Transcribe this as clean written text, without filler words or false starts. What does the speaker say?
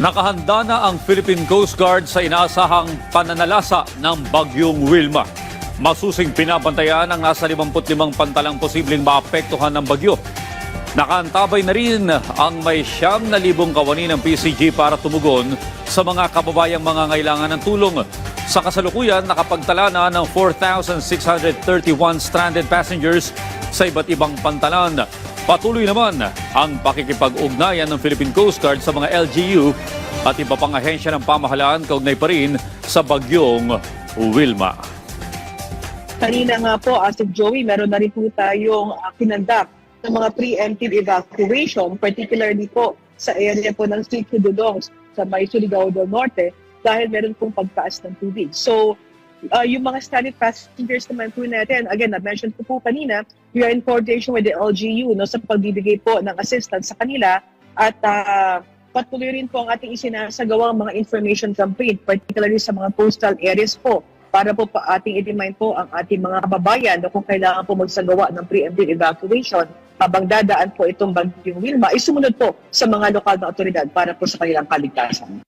Nakahanda na ang Philippine Coast Guard sa inaasahang pananalasa ng Bagyong Wilma. Masusing pinabantayan ang nasa 55 pantalang posibleng maapektuhan ng bagyo. Nakaantabay na rin ang may 9,000 kawani ng PCG para tumugon sa mga kababayang mga ngailangan ng tulong. Sa kasalukuyan, nakapagtala na ng 4,631 stranded passengers sa iba't ibang pantalan. Patuloy naman ang pakikipag-ugnayan ng Philippine Coast Guard sa mga LGU at iba pang ahensya ng pamahalaan kaugnay pa rin sa Bagyong Wilma. Kanina nga po, Asik Joey, meron na rin po tayong kinandak ng mga preemptive evacuation, particularly po sa area po ng Sitio Dulong sa may Surigao del Norte dahil meron pong pagtaas ng tubig. So, yung mga stranded passengers naman po natin, again, na-mention ko po kanina, we are in coordination with the LGU sa pagbibigay po ng assistance sa kanila at patuloy rin po ang ating isinasagawang mga information campaign, particularly sa mga coastal areas po, para po ating i-remind po ang ating mga kababayan na kung kailangan po magsagawa ng preemptive evacuation habang dadaan po itong Bagyong Wilma, ay sumunod po sa mga lokal na otoridad para po sa kanilang kaligtasan.